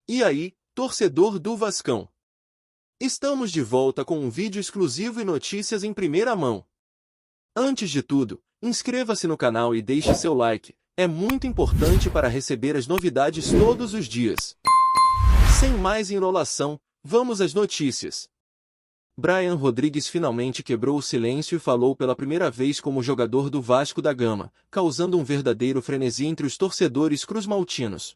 E aí, torcedor do Vascão? Estamos de volta com um vídeo exclusivo e notícias em primeira mão. Antes de tudo, inscreva-se no canal e deixe seu like, é muito importante para receber as novidades todos os dias. Sem mais enrolação, vamos às notícias. Brian Rodrigues finalmente quebrou o silêncio e falou pela primeira vez como jogador do Vasco da Gama, causando um verdadeiro frenesi entre os torcedores cruzmaltinos.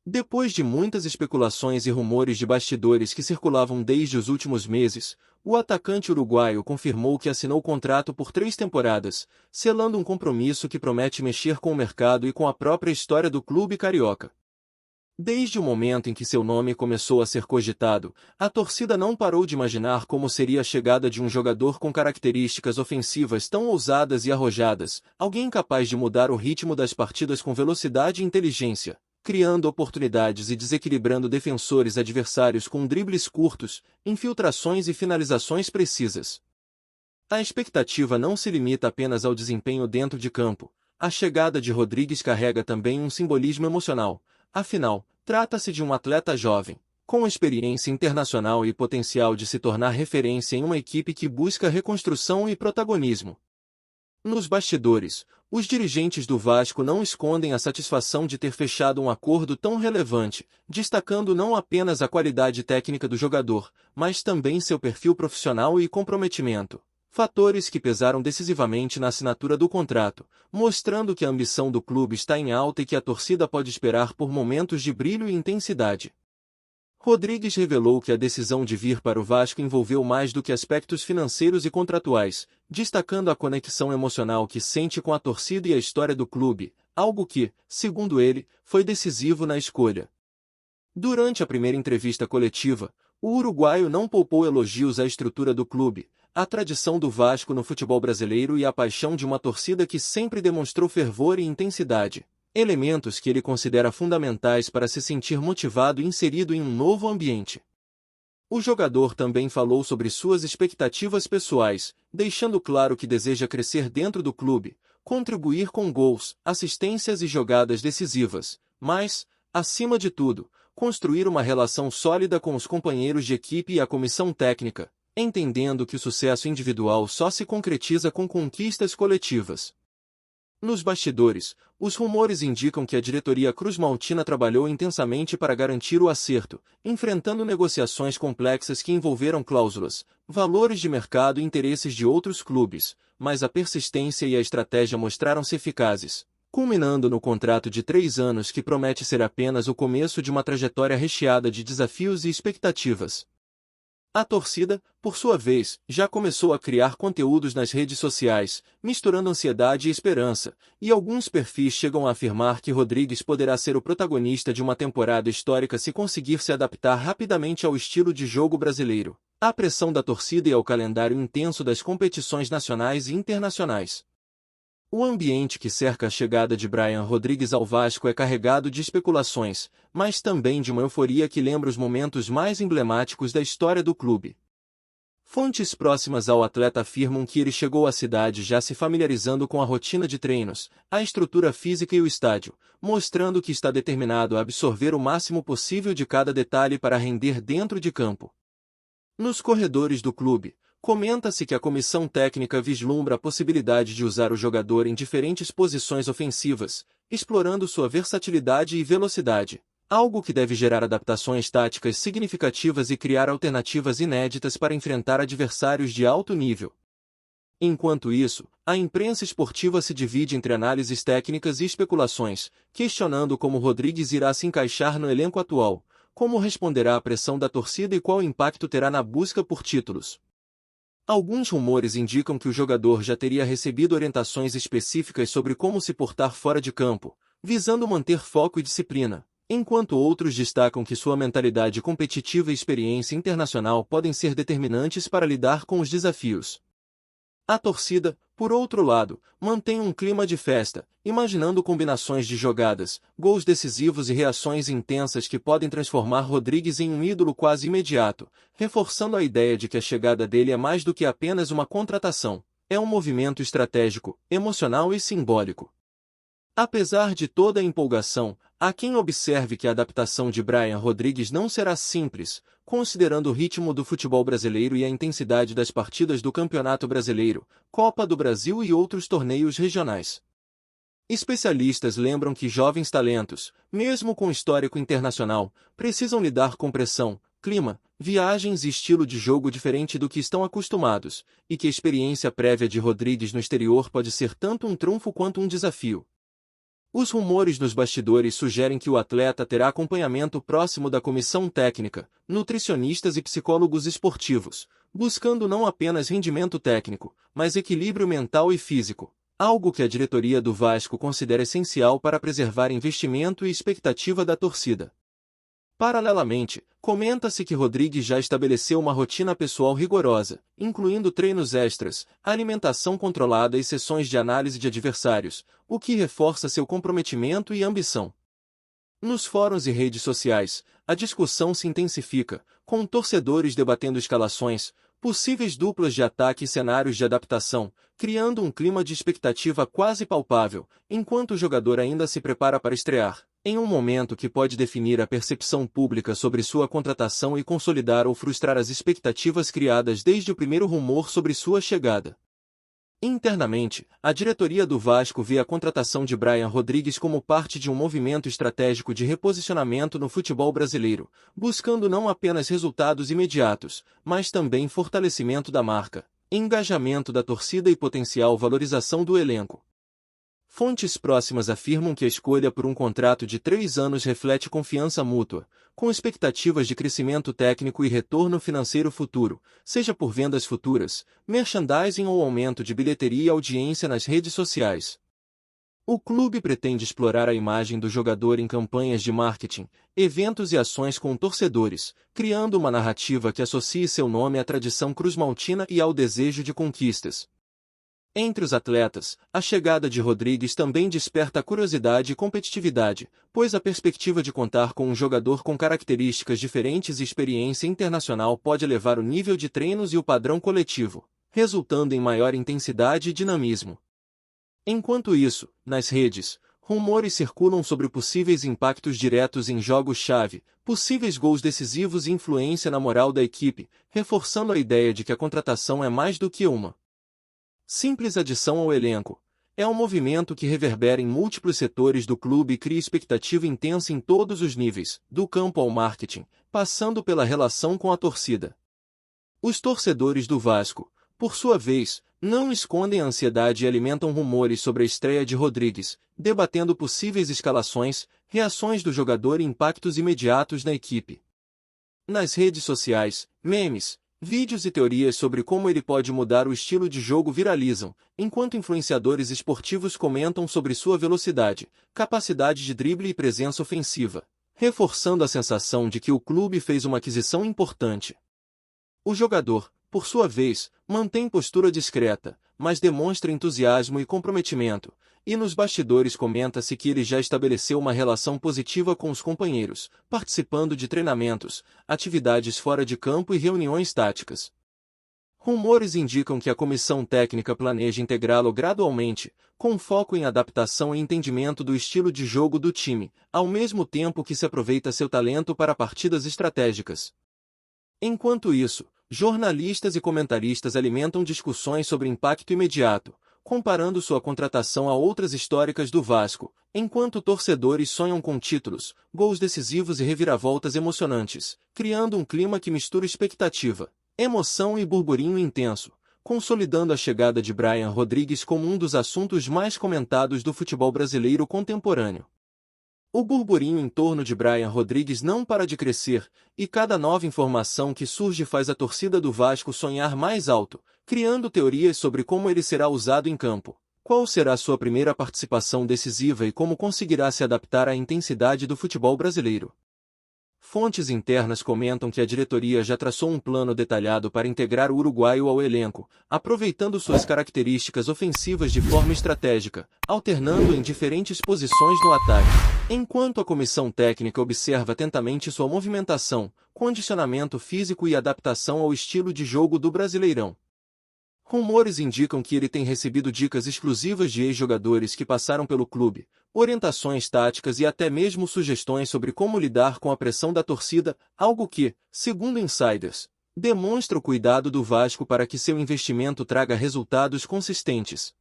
Depois de muitas especulações e rumores de bastidores que circulavam desde os últimos meses, o atacante uruguaio confirmou que assinou contrato por 3 temporadas, selando um compromisso que promete mexer com o mercado e com a própria história do clube carioca. Desde o momento em que seu nome começou a ser cogitado, a torcida não parou de imaginar como seria a chegada de um jogador com características ofensivas tão ousadas e arrojadas, alguém capaz de mudar o ritmo das partidas com velocidade e inteligência, criando oportunidades e desequilibrando defensores adversários com dribles curtos, infiltrações e finalizações precisas. A expectativa não se limita apenas ao desempenho dentro de campo. A chegada de Rodrigues carrega também um simbolismo emocional. Afinal, trata-se de um atleta jovem, com experiência internacional e potencial de se tornar referência em uma equipe que busca reconstrução e protagonismo. Nos bastidores, os dirigentes do Vasco não escondem a satisfação de ter fechado um acordo tão relevante, destacando não apenas a qualidade técnica do jogador, mas também seu perfil profissional e comprometimento. Fatores que pesaram decisivamente na assinatura do contrato, mostrando que a ambição do clube está em alta e que a torcida pode esperar por momentos de brilho e intensidade. Rodrigues revelou que a decisão de vir para o Vasco envolveu mais do que aspectos financeiros e contratuais, destacando a conexão emocional que sente com a torcida e a história do clube, algo que, segundo ele, foi decisivo na escolha. Durante a primeira entrevista coletiva, o uruguaio não poupou elogios à estrutura do clube, a tradição do Vasco no futebol brasileiro e a paixão de uma torcida que sempre demonstrou fervor e intensidade, elementos que ele considera fundamentais para se sentir motivado e inserido em um novo ambiente. O jogador também falou sobre suas expectativas pessoais, deixando claro que deseja crescer dentro do clube, contribuir com gols, assistências e jogadas decisivas, mas, acima de tudo, construir uma relação sólida com os companheiros de equipe e a comissão técnica, entendendo que o sucesso individual só se concretiza com conquistas coletivas. Nos bastidores, os rumores indicam que a diretoria cruzmaltina trabalhou intensamente para garantir o acerto, enfrentando negociações complexas que envolveram cláusulas, valores de mercado e interesses de outros clubes, mas a persistência e a estratégia mostraram-se eficazes, culminando no contrato de 3 anos que promete ser apenas o começo de uma trajetória recheada de desafios e expectativas. A torcida, por sua vez, já começou a criar conteúdos nas redes sociais, misturando ansiedade e esperança, e alguns perfis chegam a afirmar que Rodrigues poderá ser o protagonista de uma temporada histórica se conseguir se adaptar rapidamente ao estilo de jogo brasileiro, à pressão da torcida e ao calendário intenso das competições nacionais e internacionais. O ambiente que cerca a chegada de Brian Rodrigues ao Vasco é carregado de especulações, mas também de uma euforia que lembra os momentos mais emblemáticos da história do clube. Fontes próximas ao atleta afirmam que ele chegou à cidade já se familiarizando com a rotina de treinos, a estrutura física e o estádio, mostrando que está determinado a absorver o máximo possível de cada detalhe para render dentro de campo. Nos corredores do clube, comenta-se que a comissão técnica vislumbra a possibilidade de usar o jogador em diferentes posições ofensivas, explorando sua versatilidade e velocidade, algo que deve gerar adaptações táticas significativas e criar alternativas inéditas para enfrentar adversários de alto nível. Enquanto isso, a imprensa esportiva se divide entre análises técnicas e especulações, questionando como Rodrigues irá se encaixar no elenco atual, como responderá à pressão da torcida e qual impacto terá na busca por títulos. Alguns rumores indicam que o jogador já teria recebido orientações específicas sobre como se portar fora de campo, visando manter foco e disciplina, enquanto outros destacam que sua mentalidade competitiva e experiência internacional podem ser determinantes para lidar com os desafios. A torcida, por outro lado, mantém um clima de festa, imaginando combinações de jogadas, gols decisivos e reações intensas que podem transformar Rodrigues em um ídolo quase imediato, reforçando a ideia de que a chegada dele é mais do que apenas uma contratação, é um movimento estratégico, emocional e simbólico. Apesar de toda a empolgação, Há quem observe que a adaptação de Brian Rodrigues não será simples, considerando o ritmo do futebol brasileiro e a intensidade das partidas do Campeonato Brasileiro, Copa do Brasil e outros torneios regionais. Especialistas lembram que jovens talentos, mesmo com histórico internacional, precisam lidar com pressão, clima, viagens e estilo de jogo diferente do que estão acostumados, e que a experiência prévia de Rodrigues no exterior pode ser tanto um trunfo quanto um desafio. Os rumores nos bastidores sugerem que o atleta terá acompanhamento próximo da comissão técnica, nutricionistas e psicólogos esportivos, buscando não apenas rendimento técnico, mas equilíbrio mental e físico, algo que a diretoria do Vasco considera essencial para preservar investimento e expectativa da torcida. Paralelamente, comenta-se que Rodrigues já estabeleceu uma rotina pessoal rigorosa, incluindo treinos extras, alimentação controlada e sessões de análise de adversários, o que reforça seu comprometimento e ambição. Nos fóruns e redes sociais, a discussão se intensifica, com torcedores debatendo escalações, possíveis duplas de ataque e cenários de adaptação, criando um clima de expectativa quase palpável, enquanto o jogador ainda se prepara para estrear, em um momento que pode definir a percepção pública sobre sua contratação e consolidar ou frustrar as expectativas criadas desde o primeiro rumor sobre sua chegada. Internamente, a diretoria do Vasco vê a contratação de Brian Rodrigues como parte de um movimento estratégico de reposicionamento no futebol brasileiro, buscando não apenas resultados imediatos, mas também fortalecimento da marca, engajamento da torcida e potencial valorização do elenco. Fontes próximas afirmam que a escolha por um contrato de 3 anos reflete confiança mútua, com expectativas de crescimento técnico e retorno financeiro futuro, seja por vendas futuras, merchandising ou aumento de bilheteria e audiência nas redes sociais. O clube pretende explorar a imagem do jogador em campanhas de marketing, eventos e ações com torcedores, criando uma narrativa que associe seu nome à tradição cruzmaltina e ao desejo de conquistas. Entre os atletas, a chegada de Rodrigues também desperta curiosidade e competitividade, pois a perspectiva de contar com um jogador com características diferentes e experiência internacional pode elevar o nível de treinos e o padrão coletivo, resultando em maior intensidade e dinamismo. Enquanto isso, nas redes, rumores circulam sobre possíveis impactos diretos em jogos-chave, possíveis gols decisivos e influência na moral da equipe, reforçando a ideia de que a contratação é mais do que uma simples adição ao elenco. É um movimento que reverbera em múltiplos setores do clube e cria expectativa intensa em todos os níveis, do campo ao marketing, passando pela relação com a torcida. Os torcedores do Vasco, por sua vez, não escondem a ansiedade e alimentam rumores sobre a estreia de Rodrigues, debatendo possíveis escalações, reações do jogador e impactos imediatos na equipe. Nas redes sociais, memes, vídeos e teorias sobre como ele pode mudar o estilo de jogo viralizam, enquanto influenciadores esportivos comentam sobre sua velocidade, capacidade de drible e presença ofensiva, reforçando a sensação de que o clube fez uma aquisição importante. O jogador, por sua vez, mantém postura discreta, mas demonstra entusiasmo e comprometimento, e nos bastidores comenta-se que ele já estabeleceu uma relação positiva com os companheiros, participando de treinamentos, atividades fora de campo e reuniões táticas. Rumores indicam que a comissão técnica planeja integrá-lo gradualmente, com foco em adaptação e entendimento do estilo de jogo do time, ao mesmo tempo que se aproveita seu talento para partidas estratégicas. Enquanto isso, jornalistas e comentaristas alimentam discussões sobre impacto imediato, comparando sua contratação a outras históricas do Vasco, enquanto torcedores sonham com títulos, gols decisivos e reviravoltas emocionantes, criando um clima que mistura expectativa, emoção e burburinho intenso, consolidando a chegada de Brian Rodrigues como um dos assuntos mais comentados do futebol brasileiro contemporâneo. O burburinho em torno de Brian Rodrigues não para de crescer, e cada nova informação que surge faz a torcida do Vasco sonhar mais alto, criando teorias sobre como ele será usado em campo, qual será sua primeira participação decisiva e como conseguirá se adaptar à intensidade do futebol brasileiro. Fontes internas comentam que a diretoria já traçou um plano detalhado para integrar o uruguaio ao elenco, aproveitando suas características ofensivas de forma estratégica, alternando em diferentes posições no ataque, enquanto a comissão técnica observa atentamente sua movimentação, condicionamento físico e adaptação ao estilo de jogo do Brasileirão. Rumores indicam que ele tem recebido dicas exclusivas de ex-jogadores que passaram pelo clube, orientações táticas e até mesmo sugestões sobre como lidar com a pressão da torcida, algo que, segundo insiders, demonstra o cuidado do Vasco para que seu investimento traga resultados consistentes.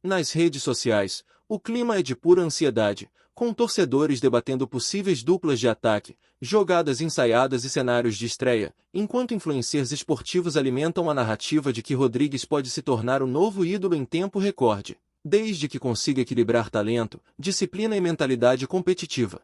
Nas redes sociais, o clima é de pura ansiedade, com torcedores debatendo possíveis duplas de ataque, jogadas ensaiadas e cenários de estreia, enquanto influencers esportivos alimentam a narrativa de que Rodrigues pode se tornar o novo ídolo em tempo recorde, desde que consiga equilibrar talento, disciplina e mentalidade competitiva.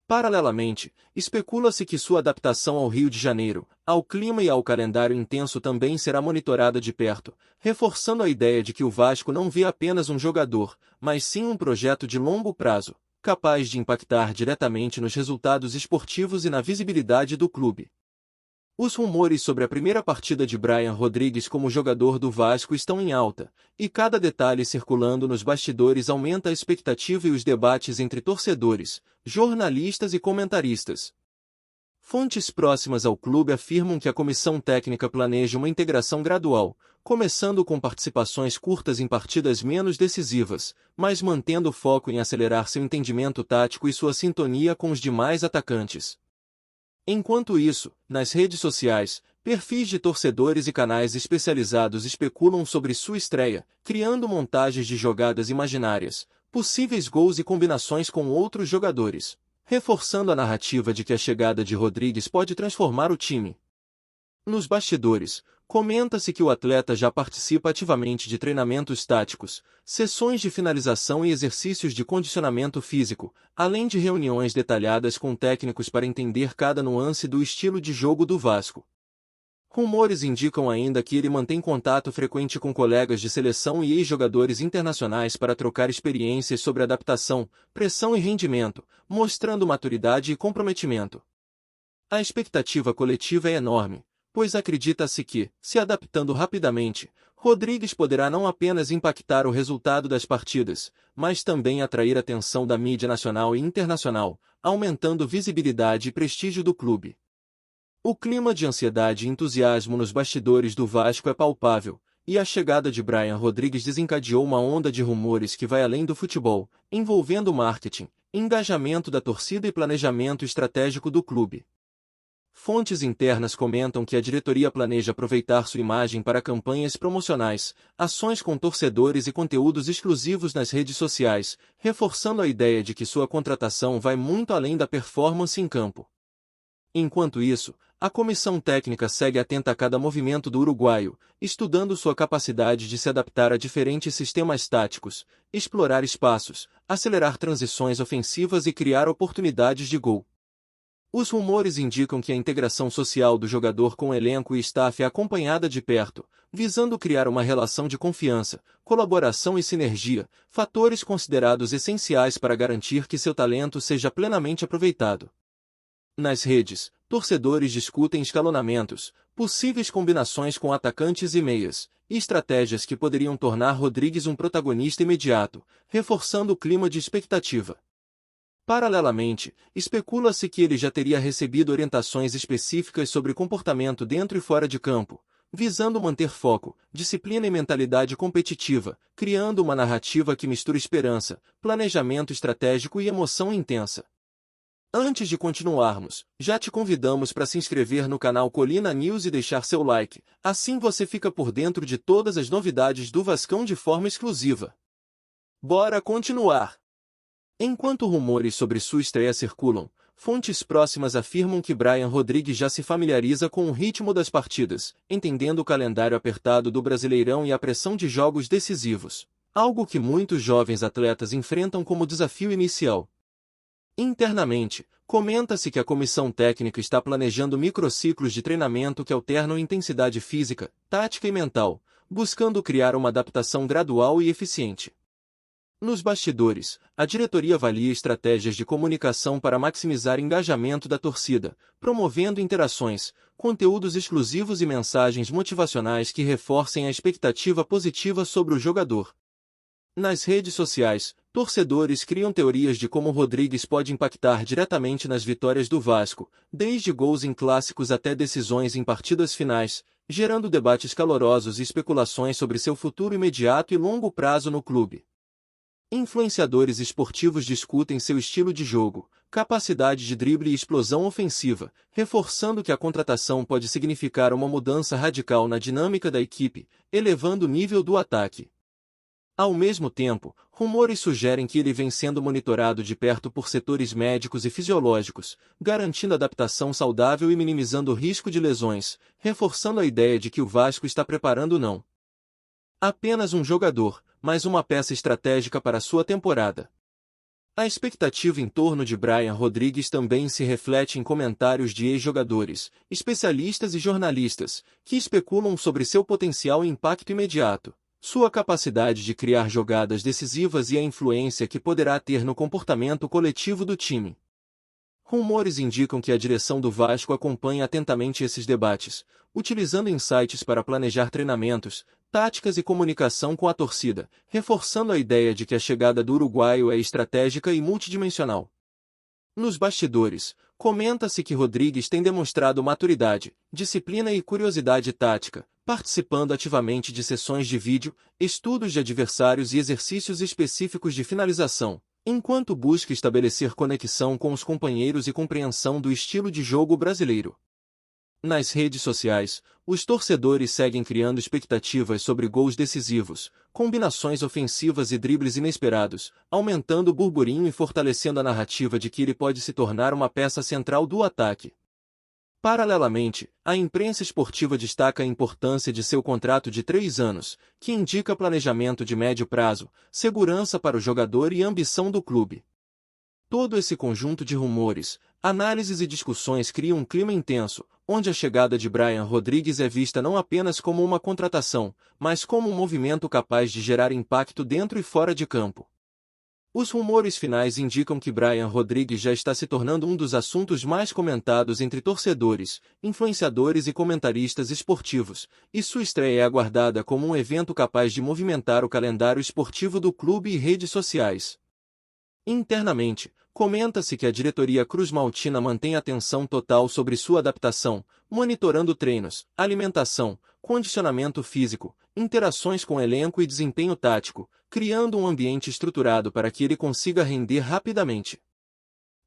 Paralelamente, especula-se que sua adaptação ao Rio de Janeiro, ao clima e ao calendário intenso também será monitorada de perto, reforçando a ideia de que o Vasco não vê apenas um jogador, mas sim um projeto de longo prazo, capaz de impactar diretamente nos resultados esportivos e na visibilidade do clube. Os rumores sobre a primeira partida de Brian Rodrigues como jogador do Vasco estão em alta, e cada detalhe circulando nos bastidores aumenta a expectativa e os debates entre torcedores, jornalistas e comentaristas. Fontes próximas ao clube afirmam que a comissão técnica planeja uma integração gradual, começando com participações curtas em partidas menos decisivas, mas mantendo o foco em acelerar seu entendimento tático e sua sintonia com os demais atacantes. Enquanto isso, nas redes sociais, perfis de torcedores e canais especializados especulam sobre sua estreia, criando montagens de jogadas imaginárias, possíveis gols e combinações com outros jogadores, reforçando a narrativa de que a chegada de Rodrigues pode transformar o time. Nos bastidores, comenta-se que o atleta já participa ativamente de treinamentos táticos, sessões de finalização e exercícios de condicionamento físico, além de reuniões detalhadas com técnicos para entender cada nuance do estilo de jogo do Vasco. Rumores indicam ainda que ele mantém contato frequente com colegas de seleção e ex-jogadores internacionais para trocar experiências sobre adaptação, pressão e rendimento, mostrando maturidade e comprometimento. A expectativa coletiva é enorme, pois acredita-se que, se adaptando rapidamente, Rodrigues poderá não apenas impactar o resultado das partidas, mas também atrair a atenção da mídia nacional e internacional, aumentando visibilidade e prestígio do clube. O clima de ansiedade e entusiasmo nos bastidores do Vasco é palpável, e a chegada de Brian Rodrigues desencadeou uma onda de rumores que vai além do futebol, envolvendo marketing, engajamento da torcida e planejamento estratégico do clube. Fontes internas comentam que a diretoria planeja aproveitar sua imagem para campanhas promocionais, ações com torcedores e conteúdos exclusivos nas redes sociais, reforçando a ideia de que sua contratação vai muito além da performance em campo. Enquanto isso, a comissão técnica segue atenta a cada movimento do uruguaio, estudando sua capacidade de se adaptar a diferentes sistemas táticos, explorar espaços, acelerar transições ofensivas e criar oportunidades de gol. Os rumores indicam que a integração social do jogador com o elenco e staff é acompanhada de perto, visando criar uma relação de confiança, colaboração e sinergia, fatores considerados essenciais para garantir que seu talento seja plenamente aproveitado. Nas redes, torcedores discutem escalonamentos, possíveis combinações com atacantes e meias, e estratégias que poderiam tornar Rodrigues um protagonista imediato, reforçando o clima de expectativa. Paralelamente, especula-se que ele já teria recebido orientações específicas sobre comportamento dentro e fora de campo, visando manter foco, disciplina e mentalidade competitiva, criando uma narrativa que mistura esperança, planejamento estratégico e emoção intensa. Antes de continuarmos, já te convidamos para se inscrever no canal Colina News e deixar seu like, assim você fica por dentro de todas as novidades do Vascão de forma exclusiva. Bora continuar! Enquanto rumores sobre sua estreia circulam, fontes próximas afirmam que Brian Rodrigues já se familiariza com o ritmo das partidas, entendendo o calendário apertado do Brasileirão e a pressão de jogos decisivos, algo que muitos jovens atletas enfrentam como desafio inicial. Internamente, comenta-se que a comissão técnica está planejando microciclos de treinamento que alternam intensidade física, tática e mental, buscando criar uma adaptação gradual e eficiente. Nos bastidores, a diretoria avalia estratégias de comunicação para maximizar engajamento da torcida, promovendo interações, conteúdos exclusivos e mensagens motivacionais que reforcem a expectativa positiva sobre o jogador. Nas redes sociais, torcedores criam teorias de como Rodrigues pode impactar diretamente nas vitórias do Vasco, desde gols em clássicos até decisões em partidas finais, gerando debates calorosos e especulações sobre seu futuro imediato e longo prazo no clube. Influenciadores esportivos discutem seu estilo de jogo, capacidade de drible e explosão ofensiva, reforçando que a contratação pode significar uma mudança radical na dinâmica da equipe, elevando o nível do ataque. Ao mesmo tempo, rumores sugerem que ele vem sendo monitorado de perto por setores médicos e fisiológicos, garantindo adaptação saudável e minimizando o risco de lesões, reforçando a ideia de que o Vasco está preparando não apenas um jogador, mas uma peça estratégica para sua temporada. A expectativa em torno de Brian Rodrigues também se reflete em comentários de ex-jogadores, especialistas e jornalistas, que especulam sobre seu potencial e impacto imediato, sua capacidade de criar jogadas decisivas e a influência que poderá ter no comportamento coletivo do time. Rumores indicam que a direção do Vasco acompanha atentamente esses debates, utilizando insights para planejar treinamentos, táticas e comunicação com a torcida, reforçando a ideia de que a chegada do uruguaio é estratégica e multidimensional. Nos bastidores, comenta-se que Rodrigues tem demonstrado maturidade, disciplina e curiosidade tática, participando ativamente de sessões de vídeo, estudos de adversários e exercícios específicos de finalização, enquanto busca estabelecer conexão com os companheiros e compreensão do estilo de jogo brasileiro. Nas redes sociais, os torcedores seguem criando expectativas sobre gols decisivos, combinações ofensivas e dribles inesperados, aumentando o burburinho e fortalecendo a narrativa de que ele pode se tornar uma peça central do ataque. Paralelamente, a imprensa esportiva destaca a importância de seu contrato de 3 anos, que indica planejamento de médio prazo, segurança para o jogador e ambição do clube. Todo esse conjunto de rumores, análises e discussões cria um clima intenso, onde a chegada de Brian Rodrigues é vista não apenas como uma contratação, mas como um movimento capaz de gerar impacto dentro e fora de campo. Os rumores finais indicam que Brian Rodrigues já está se tornando um dos assuntos mais comentados entre torcedores, influenciadores e comentaristas esportivos, e sua estreia é aguardada como um evento capaz de movimentar o calendário esportivo do clube e redes sociais. Internamente, comenta-se que a diretoria cruzmaltina mantém atenção total sobre sua adaptação, monitorando treinos, alimentação, condicionamento físico, interações com elenco e desempenho tático, criando um ambiente estruturado para que ele consiga render rapidamente.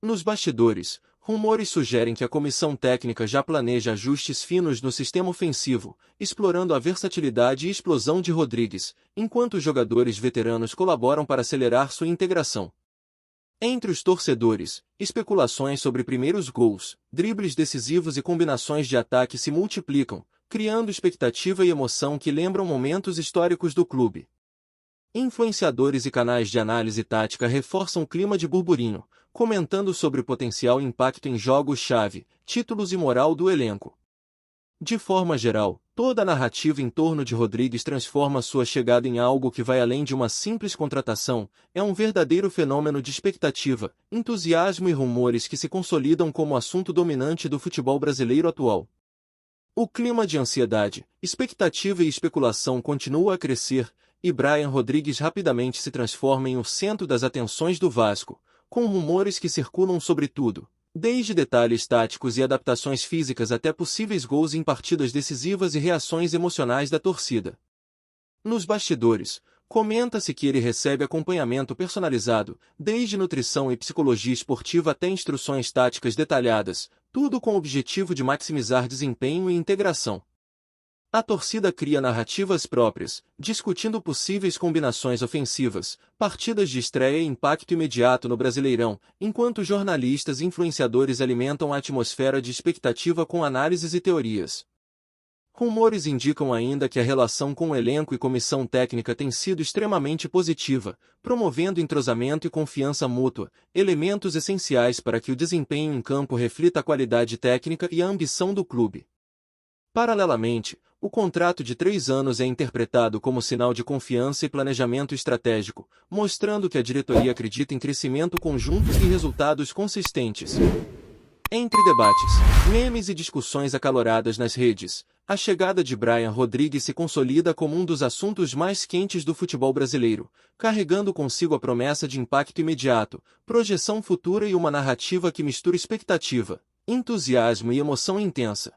Nos bastidores, rumores sugerem que a comissão técnica já planeja ajustes finos no sistema ofensivo, explorando a versatilidade e explosão de Rodrigues, enquanto os jogadores veteranos colaboram para acelerar sua integração. Entre os torcedores, especulações sobre primeiros gols, dribles decisivos e combinações de ataque se multiplicam, criando expectativa e emoção que lembram momentos históricos do clube. Influenciadores e canais de análise tática reforçam o clima de burburinho, comentando sobre o potencial impacto em jogos-chave, títulos e moral do elenco. De forma geral, toda a narrativa em torno de Rodrigues transforma sua chegada em algo que vai além de uma simples contratação, é um verdadeiro fenômeno de expectativa, entusiasmo e rumores que se consolidam como assunto dominante do futebol brasileiro atual. O clima de ansiedade, expectativa e especulação continua a crescer, e Brian Rodrigues rapidamente se transforma em o centro das atenções do Vasco, com rumores que circulam sobre tudo, desde detalhes táticos e adaptações físicas até possíveis gols em partidas decisivas e reações emocionais da torcida. Nos bastidores, comenta-se que ele recebe acompanhamento personalizado, desde nutrição e psicologia esportiva até instruções táticas detalhadas, tudo com o objetivo de maximizar desempenho e integração. A torcida cria narrativas próprias, discutindo possíveis combinações ofensivas, partidas de estreia e impacto imediato no Brasileirão, enquanto jornalistas e influenciadores alimentam a atmosfera de expectativa com análises e teorias. Rumores indicam ainda que a relação com o elenco e comissão técnica tem sido extremamente positiva, promovendo entrosamento e confiança mútua, elementos essenciais para que o desempenho em campo reflita a qualidade técnica e a ambição do clube. Paralelamente, o contrato de 3 anos é interpretado como sinal de confiança e planejamento estratégico, mostrando que a diretoria acredita em crescimento conjunto e resultados consistentes. Entre debates, memes e discussões acaloradas nas redes, a chegada de Brian Rodrigues se consolida como um dos assuntos mais quentes do futebol brasileiro, carregando consigo a promessa de impacto imediato, projeção futura e uma narrativa que mistura expectativa, entusiasmo e emoção intensa.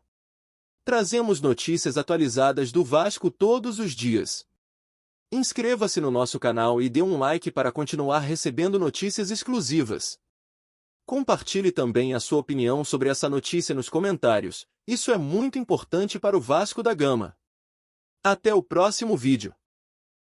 Trazemos notícias atualizadas do Vasco todos os dias. Inscreva-se no nosso canal e dê um like para continuar recebendo notícias exclusivas. Compartilhe também a sua opinião sobre essa notícia nos comentários, isso é muito importante para o Vasco da Gama. Até o próximo vídeo.